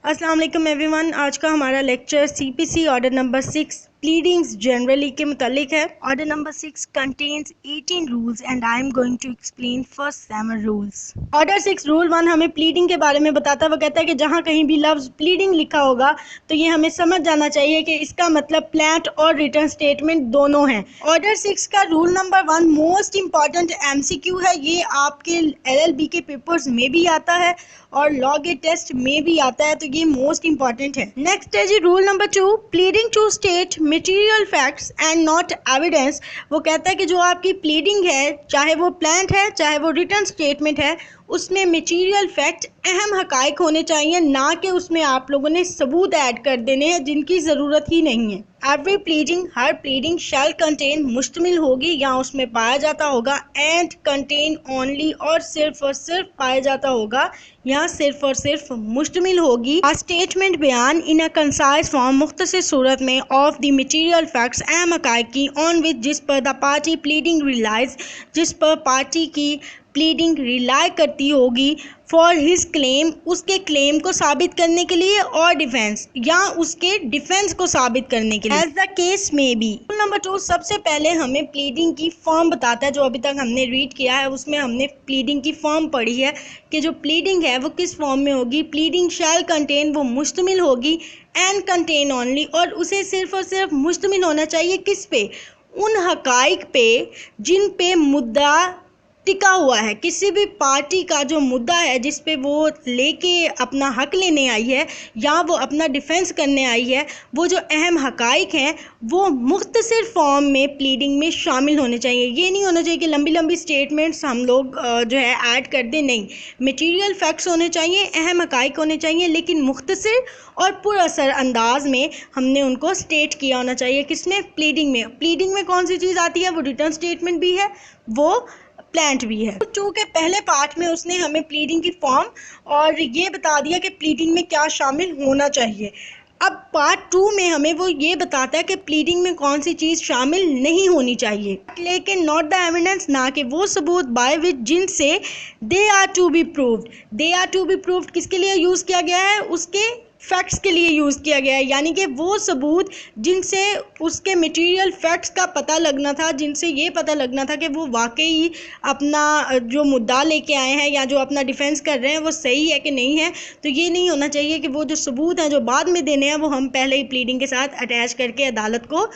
अस्सलाम वालेकुम एवरीवन। आज का हमारा lecture CPC order number 6 pleadings generally के मुतालिक है। Order number 6 contains 18 rules and I am going to explain first 7 rules. Order 6 rule 1 हमें प्लीडिंग के बारे में बताता है। वो कहता है कि जहाँ कहीं भी लफ्ज़ प्लीडिंग लिखा होगा तो ये हमें समझ जाना चाहिए कि इसका मतलब प्लेंट और रिटर्न स्टेटमेंट दोनों हैं। ऑर्डर 6 का rule number 1 most important MCQ है। ये आपके एलएलबी के पेपर्स में भी आता है और लॉ गेट टेस्ट में भी आता है, तो ये मोस्ट इंपॉर्टेंट है। नेक्स्ट है जी rule number 2 pleading to state material facts and not evidence. वो कहता है कि जो आपकी प्लीडिंग है, चाहे वो प्लेंट है चाहे वो रिटर्न स्टेटमेंट है, उसमें मटेरियल फैक्ट अहम हकाइक होने चाहिए, ना कि उसमें आप लोगों ने सबूत ऐड कर देने हैं जिनकी ज़रूरत ही नहीं है। एवरी प्लीडिंग, हर प्लीडिंग शैल कंटेन मुश्तमिल होगी या उसमें पाया जाता होगा, एंड कंटेन ओनली और सिर्फ पाया जाता होगा या सिर्फ और सिर्फ मुश्तमिल होगी। आ स्टेटमेंट बयान इन अ कंसाइज फॉर्म मुख्तसर सूरत में ऑफ द मटेरियल फैक्ट्स अहम हकाइक की ऑन विच जिस पर द पार्टी प्लीडिंग रिलाइज, जिस पर पार्टी की प्लीडिंग रिलाई करती होगी फॉर हिज क्लेम, उसके क्लेम को साबित करने के लिए, और डिफेंस या उसके डिफेंस को साबित करने के लिए, एज द केस में बी। रूल नंबर 2 सबसे पहले हमें प्लीडिंग की फॉर्म बताता है। जो अभी तक हमने रीड किया है उसमें हमने प्लीडिंग की फॉर्म पढ़ी है कि जो प्लीडिंग है वो किस फॉर्म में होगी। प्लीडिंग शैल कंटेन, वो मुश्तमिल होगी, एंड कंटेन ओनली, और उसे सिर्फ और सिर्फ मुश्तमिल होना चाहिए किस पे, उन हकाइक पे जिन पे मुद्दा टिका हुआ है। किसी भी पार्टी का जो मुद्दा है जिस पे वो लेके अपना हक लेने आई है या वो अपना डिफेंस करने आई है, वो जो अहम हकाइक हैं वो मुख्तसर फॉर्म में प्लीडिंग में शामिल होने चाहिए। ये नहीं होना चाहिए कि लंबी लंबी स्टेटमेंट्स हम लोग जो है ऐड कर दें। नहीं, मटेरियल फैक्ट्स होने चाहिए, अहम हकाइक होने चाहिए, लेकिन मुख्तसर और पुरअसर अंदाज में हमने उनको स्टेट किया होना चाहिए। किसमें? प्लीडिंग में। प्लीडिंग में कौन सी चीज़ आती है? वो रिटर्न स्टेटमेंट भी है, वो प्लेंट भी है। टू के पहले पार्ट में उसने हमें प्लीडिंग की फॉर्म और ये बता दिया कि प्लीडिंग में क्या शामिल होना चाहिए। अब पार्ट 2 में हमें वो ये बताता है कि प्लीडिंग में कौन सी चीज़ शामिल नहीं होनी चाहिए, लेकिन नॉट द एविडेंस, ना कि वो सबूत बाय विच जिनसे they are to be proved. They are to be proved किसके लिए यूज़ किया गया है? उसके फैक्ट्स के लिए यूज़ किया गया है, यानी कि वो सबूत जिनसे उसके मटेरियल फैक्ट्स का पता लगना था, जिनसे ये पता लगना था कि वो वाकई अपना जो मुद्दा लेके आए हैं या जो अपना डिफेंस कर रहे हैं वो सही है कि नहीं है। तो ये नहीं होना चाहिए कि वो जो सबूत हैं जो बाद में देने हैं वो हम पहले ही प्लीडिंग के साथ अटैच करके अदालत को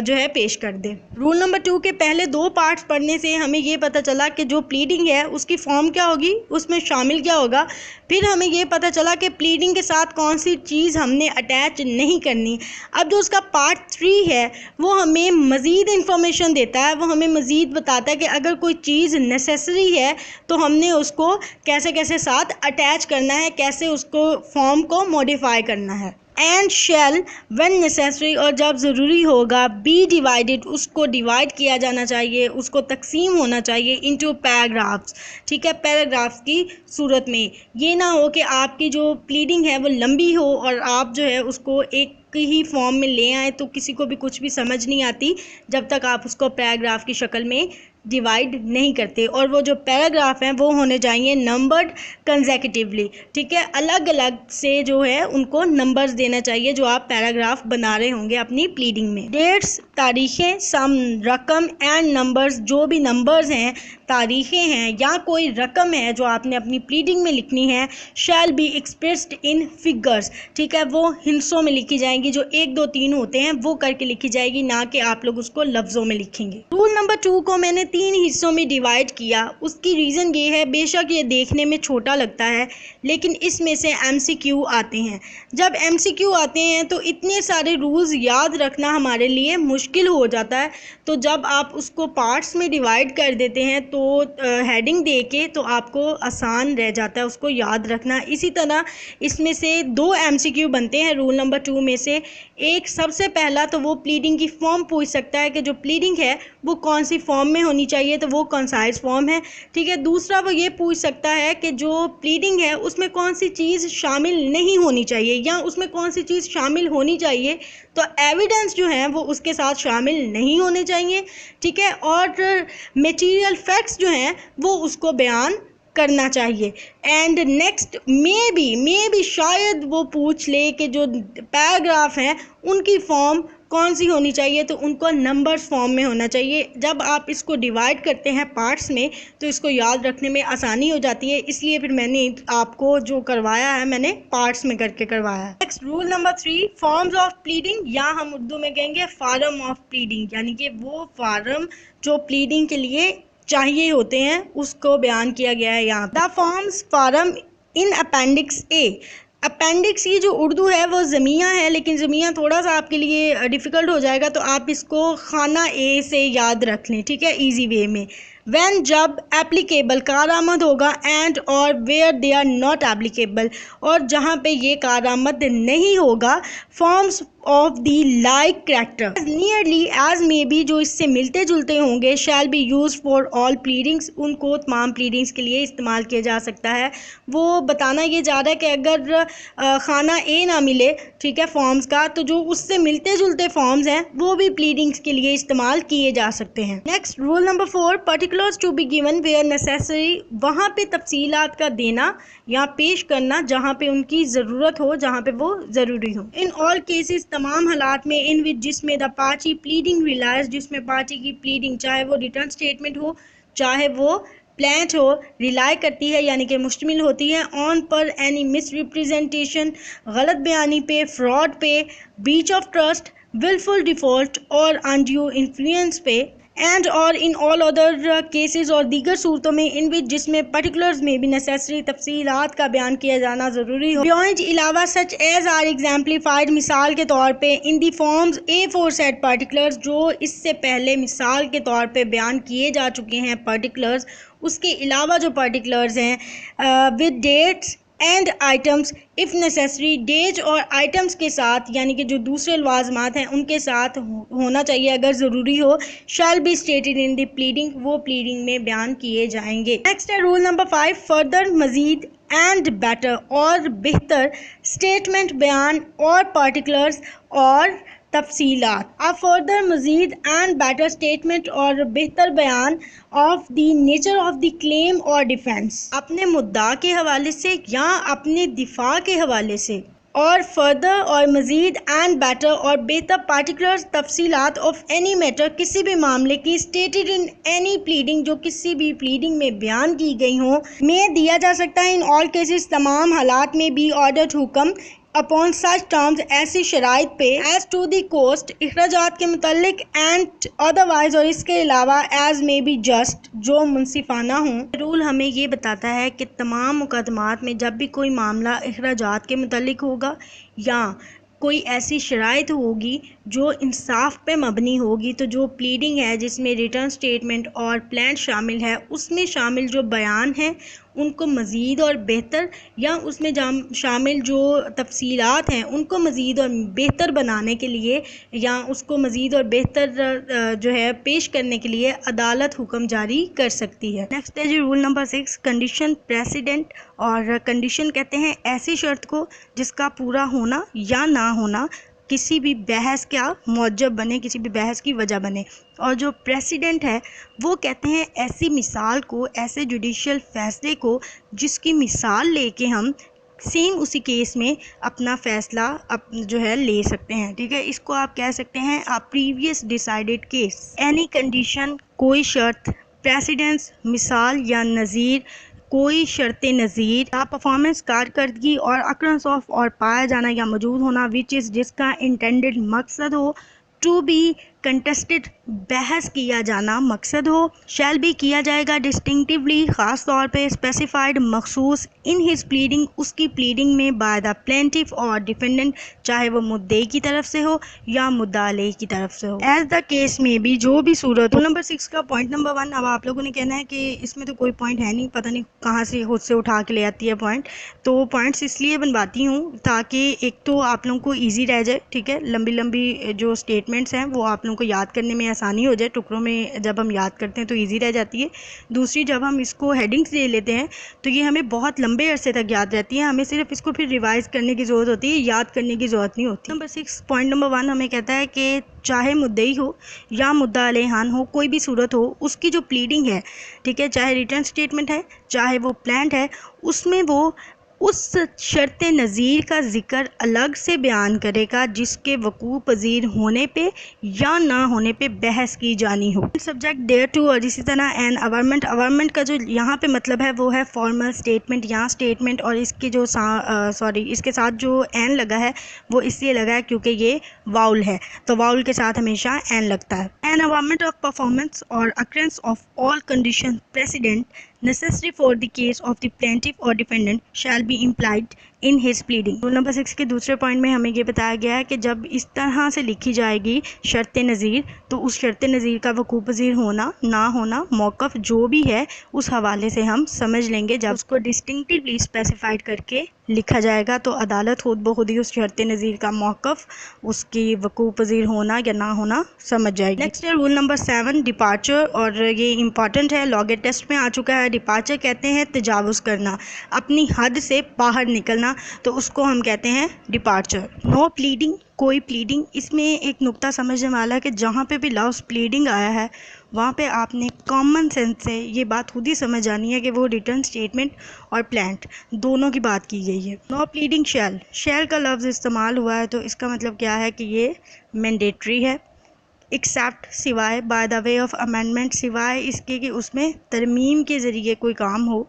जो है पेश कर दें। रूल नंबर 2 के पहले 2 पार्ट्स पढ़ने से हमें ये पता चला कि जो प्लीडिंग है उसकी फॉर्म क्या होगी, उसमें शामिल क्या होगा। फिर हमें ये पता चला कि प्लीडिंग के साथ कौन सी चीज़ हमने अटैच नहीं करनी। अब जो उसका पार्ट 3 है वो हमें मज़ीद इंफॉर्मेशन देता है, वो हमें मज़ीद बताता है कि अगर कोई चीज़ नेसेसरी है तो हमने उसको कैसे कैसे साथ अटैच करना है, कैसे उसको फॉर्म को मॉडिफाई करना है। एंड शैल व्हेन नेसेसरी, और जब ज़रूरी होगा, बी डिवाइडेड, उसको डिवाइड किया जाना चाहिए, उसको तकसीम होना चाहिए इनटू पैराग्राफ्स। ठीक है, पैराग्राफ्स की सूरत में। ये ना हो कि आपकी जो प्लीडिंग है वो लंबी हो और आप जो है उसको एक ही फॉर्म में ले आए तो किसी को भी कुछ भी समझ नहीं आती जब तक आप उसको पैराग्राफ की शक्ल में डिवाइड नहीं करते। और वो जो पैराग्राफ हैं वो होने चाहिए नंबर्ड कंसेक्यूटिवली। ठीक है, अलग अलग से जो है उनको नंबर्स देना चाहिए जो आप पैराग्राफ बना रहे होंगे अपनी प्लीडिंग में। डेट्स, तारीखें, सम, रकम एंड नंबर्स, जो भी नंबर्स हैं, तारीखें हैं या कोई रकम है जो आपने अपनी प्लीडिंग में लिखनी है, shall be expressed in figures. ठीक है, वो हिस्सों में लिखी जाएंगी, जो 1 2 3 होते हैं वो करके लिखी जाएगी, ना कि आप लोग उसको लफ्ज़ों में लिखेंगे। रूल नंबर 2 को मैंने 3 हिस्सों में डिवाइड किया। उसकी रीज़न ये है, बेशक ये देखने में छोटा लगता है लेकिन इसमें से MCQ आते हैं। जब MCQ आते हैं तो इतने सारे रूल्स याद रखना हमारे लिए मुश्किल हो जाता है। तो जब आप उसको पार्ट्स में डिवाइड कर देते हैं तो हेडिंग दे के तो आपको आसान रह जाता है उसको याद रखना। इसी तरह इसमें से 2 MCQ बनते हैं रूल नंबर 2 में से। एक सबसे पहला तो वो प्लीडिंग की फॉर्म पूछ सकता है कि जो प्लीडिंग है वो कौन सी फॉर्म में होनी चाहिए, तो वो कंसाइज फॉर्म है। ठीक है, दूसरा वो ये पूछ सकता है कि जो प्लीडिंग है उसमें कौन सी चीज़ शामिल नहीं होनी चाहिए या उसमें कौन सी चीज़ शामिल होनी चाहिए, तो एविडेंस जो है वो उसके साथ शामिल नहीं होने चाहिए। ठीक है, और मटेरियल फैक्ट्स जो हैं वो उसको बयान करना चाहिए। एंड नेक्स्ट मे बी शायद वो पूछ ले कि जो पैराग्राफ हैं उनकी फॉर्म कौन सी होनी चाहिए, तो उनको नंबर्स फॉर्म में होना चाहिए। जब आप इसको डिवाइड करते हैं पार्ट्स में तो इसको याद रखने में आसानी हो जाती है, इसलिए फिर मैंने आपको जो करवाया है मैंने पार्ट्स में करके करवाया है। Next rule number 3, forms of pleading, या हम उर्दू में कहेंगे फार्म ऑफ प्लीडिंग, यानी कि वो फार्म जो प्लीडिंग के लिए चाहिए होते हैं उसको बयान किया गया है यहाँ। The forms form in appendix A. Appendix की जो उर्दू है वो ज़मिया है, लेकिन ज़मिया थोड़ा सा आपके लिए डिफ़िकल्ट हो जाएगा, तो आप इसको खाना ए से याद रख लें, ठीक है, इजी वे में। वैन जब एप्लीकेबल कारआमद होगा, एंड और where they are not applicable, और जहाँ पे ये कारआमद नहीं होगा, forms of the like character nearly as may be, जो इससे मिलते जुलते होंगे, shall be use for all pleadings, उनको तमाम प्लीडिंग्स के लिए इस्तेमाल किया जा सकता है। वो बताना ये जा रहा है कि अगर खाना ए ना मिले, ठीक है, फॉर्म्स का, तो जो उससे मिलते जुलते फॉर्म्स हैं वो भी प्लीडिंग्स के लिए इस्तेमाल किए जा सकते हैं। Next rule number 4, particulars to be given where necessary, वहाँ पे तफसीलात का देना या पेश करना जहाँ पे उनकी ज़रूरत हो, जहाँ पे वो ज़रूरी हो। इन ऑल केसेस, तमाम हालात में, इन विच जिसमें द पार्टी प्लीडिंग रिलायज, जिसमें पार्टी की प्लीडिंग चाहे वो रिटर्न स्टेटमेंट हो चाहे वो प्लेंट हो, रिलाई करती है यानी कि मुश्तमिल होती है ऑन पर एनी मिस रिप्रेजेंटेशन, गलत बयानी पे, फ्रॉड पे, breach of trust, wilful default और अनड्यू इन्फ्लुएंस पे, एंड और इन ऑल अदर केसेस, और दीगर सूरतों में, इन विच जिसमें पर्टिकुलर्स में भी नेसेसरी तफसीलात का बयान किया जाना ज़रूरी हो। बियॉन्ड अलावा सच एज आर एग्जाम्पलीफाइड, मिसाल के तौर पे, in the forms A four set particulars, जो इससे पहले मिसाल के तौर पे बयान किए जा चुके हैं पर्टिकुलर्स, उसके अलावा जो पर्टिकुलर्स हैं with dates and items if necessary, days और आइटम्स के साथ, यानी कि जो दूसरे लवाजमात हैं उनके साथ होना चाहिए अगर ज़रूरी हो, shall be stated in the pleading, वो प्लीडिंग में बयान किए जाएंगे। नेक्स्ट है रूल नंबर 5, फर्दर, मज़ीद एंड बेटर और बेहतर, स्टेटमेंट, बयान और पर्टिकुलर्स और तफसीलात। अ फर्दर, मज़ीद एंड बेटर स्टेटमेंट और बेहतर बयान of the nature of the claim और डिफेंस, अपने मुद्दा के हवाले से या अपने दिफा के हवाले से, और फर्दर और मज़ीद एंड बेटर और बेहतर पार्टिकुलर तफसीलात ऑफ एनी मैटर, किसी भी मामले की, स्टेटेड इन एनी प्लीडिंग, जो किसी भी प्लीडिंग में बयान की गई हो, में दिया जा सकता है। इन ऑल केसेस, तमाम हालात में, बी ऑर्डर हुक्म अपॉन सच टर्म्स, ऐसी शराइत पे, एज टू दी कोस्ट, अखराजात के मुतालिक, एंड अदरवाइज, और इसके अलावा, एज मे बी जस्ट, जो मुनसिफाना हूँ। रूल हमें ये बताता है कि तमाम मुकदमात में जब भी कोई मामला अखराजात के मुतालिक होगा या कोई ऐसी शराइत होगी जो इंसाफ पे मबनी होगी, तो जो प्लीडिंग है जिसमें रिटर्न स्टेटमेंट और प्लान शामिल है, उसमें शामिल जो बयान हैं उनको मज़ीद और बेहतर, या उसमें शामिल जो तफसीलात हैं उनको मज़ीद और बेहतर बनाने के लिए, या उसको मज़ीद और बेहतर जो है पेश करने के लिए अदालत हुक्म जारी कर सकती है। नेक्स्ट है जी रूल नंबर 6, कंडीशन प्रेसिडेंट, और कंडीशन कहते हैं ऐसी शर्त को जिसका पूरा होना या ना होना किसी भी बहस का मौजब बने, किसी भी बहस की वजह बने। और जो प्रेसिडेंट है वो कहते हैं ऐसी मिसाल को, ऐसे जुडिशियल फैसले को जिसकी मिसाल लेके हम सेम उसी केस में अपना फ़ैसला जो है ले सकते हैं, ठीक है। इसको आप कह सकते हैं a previous decided case. Any condition, कोई शर्त, प्रेसिडेंस, मिसाल या नज़ीर, कोई शर्त नज़ीर, परफॉर्मेंस, कारकर्दगी और अक्रंस ऑफ और पाया जाना या मौजूद होना, विच इज़, जिसका इंटेंडेड मकसद हो, टू बी कंटेस्टेड, बहस किया जाना मकसद हो, शैल बी, किया जाएगा, डिस्टिंक्टिवली, ख़ास तौर पे, स्पेसिफाइड, मखसूस, इन हिज प्लीडिंग, उसकी प्लीडिंग में, बाय द प्लेंटिफ और डिफेंडेंट, चाहे वो मुद्दई की तरफ से हो या मुद्दा अलैह की तरफ से हो, एज द केस में भी, जो भी सूरत हो। नंबर 6 का पॉइंट नंबर 1, अब आप लोगों ने कहना है कि इसमें तो कोई पॉइंट है नहीं, पता नहीं कहाँ से खुद से उठा के ले आती है पॉइंट। तो पॉइंट्स इसलिए बनवाती हूँ ताकि एक तो आप लोगों को ईजी रह जाए, ठीक है, लंबी लंबी जो स्टेटमेंट्स हैं वो आप लोगों को याद करने में आसानी हो जाए, टुकड़ों में जब हम याद करते हैं तो ईजी रह जाती है। दूसरी, जब हम इसको हेडिंग्स दे लेते हैं तो ये हमें बहुत लंबे अरसे तक याद रहती है, हमें सिर्फ इसको फिर रिवाइज करने की ज़रूरत होती है, याद करने की ज़रूरत नहीं होती। नंबर 6 पॉइंट नंबर 1 हमें कहता है कि चाहे मुद्दई हो या मुद्दा अलैहान हो, कोई भी सूरत हो, उसकी जो प्लीडिंग है, ठीक है, चाहे रिटर्न स्टेटमेंट है चाहे वो प्लांट है, उसमें वो उस शर्त नज़ीर का ज़िक्र अलग से बयान करेगा जिसके वकूअ पज़ीर होने पे या ना होने पे बहस की जानी हो। सब्जेक्ट देयर टू, और इसी तरह एन अवर्मेंट का जो यहाँ पे मतलब है वो है फॉर्मल स्टेटमेंट या स्टेटमेंट, और इसके जो इसके साथ जो एन लगा है वो इसलिए लगा है क्योंकि ये वाउल है, तो वाउल के साथ हमेशा एन लगता है। एन अवर्मेंट ऑफ परफॉर्मेंस और occurrence of all condition president necessary for the case of the plaintiff or defendant shall be implied in his pleading। Rule number 6 के दूसरे पॉइंट में हमें ये बताया गया है कि जब इस तरह से लिखी जाएगी शर्त नज़ीर, तो उस शर्त नज़ीर का वकूअ पज़ीर होना ना होना, मौक़िफ़ जो भी है उस हवाले से हम समझ लेंगे। जब उसको डिस्टिंक्टिवली स्पेसिफाइड करके लिखा जाएगा तो अदालत खुद ब खुद ही उस शर्त नज़ीर का मौक़िफ़, उसकी वकूअ पज़ीर होना या ना होना समझ जाएगी। नेक्स्ट है रूल नंबर 7 डिपार्चर, और ये इंपॉर्टेंट है, लॉगेट टेस्ट में आ चुका है। डिपार्चर कहते हैं तजावुज़ करना, अपनी हद से बाहर निकलना, तो उसको हम कहते हैं डिपार्चर। नो प्लीडिंग, कोई प्लीडिंग, इसमें एक नुक्ता समझने वाला है कि जहाँ पे भी लफ्ज़ प्लीडिंग आया है वहाँ पे आपने कॉमन सेंस से ये बात खुद ही समझ आनी है कि वो रिटर्न स्टेटमेंट और प्लांट दोनों की बात की गई है। नो प्लीडिंग शैल का लफ्ज़ इस्तेमाल हुआ है, तो इसका मतलब क्या है कि ये मैंडेटरी है। एक्सेप्ट, सिवाय, by the way of amendment, सिवाय इसके कि उसमें तरमीम के ज़रिए कोई काम हो।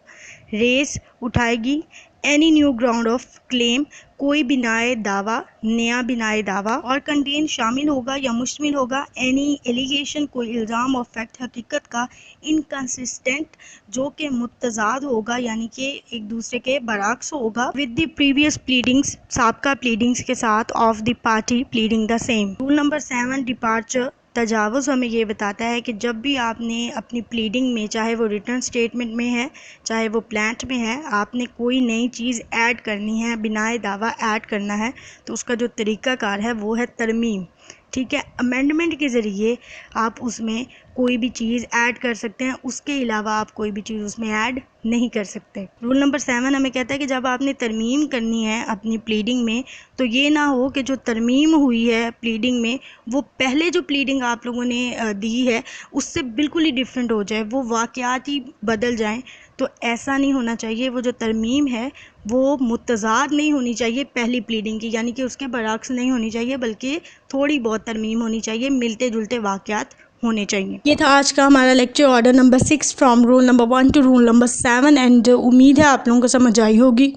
रेस, उठाएगी। Any new ground of claim, कोई बिनाए दावा, नया बिनाए दावा। और कंटेन, शामिल होगा या मुश्तमिल होगा। एनी एलिगेशन, कोई इल्ज़ाम और फैक्ट, हकीकत का। इनकंसिस्टेंट, जो कि मुतज़ाद होगा यानी कि एक दूसरे के बरअक्स होगा। विद द प्रीवियस प्लीडिंग्स, साबका प्लीडिंग्स के साथ, of the party pleading the same. Rule number 7 departure, तजावुज़, हमें ये बताता है कि जब भी आपने अपनी प्लीडिंग में, चाहे वो रिटर्न स्टेटमेंट में है चाहे वो प्लांट में है, आपने कोई नई चीज़ ऐड करनी है, बिनाए दावा ऐड करना है, तो उसका जो तरीक़ाकार है वो है तरमीम। ठीक है, अमेंडमेंट के ज़रिए आप उसमें कोई भी चीज़ ऐड कर सकते हैं, उसके अलावा आप कोई भी चीज़ उसमें ऐड नहीं कर सकते। रूल नंबर 7 हमें कहता है कि जब आपने तरमीम करनी है अपनी प्लीडिंग में, तो ये ना हो कि जो तरमीम हुई है प्लीडिंग में वो पहले जो प्लीडिंग आप लोगों ने दी है उससे बिल्कुल ही डिफरेंट हो जाए, वो वाक़यात ही बदल जाएं। तो ऐसा नहीं होना चाहिए। वो जो तरमीम है वो मुतज़ाद नहीं होनी चाहिए पहली प्लीडिंग की, यानी कि उसके बरअक्स नहीं होनी चाहिए, बल्कि थोड़ी बहुत तरमीम होनी चाहिए, मिलते जुलते वाक़यात होने चाहिए। ये था आज का हमारा lecture, order number 6 from rule number 1 to rule number 7, and उम्मीद है आप लोगों को समझ आई होगी।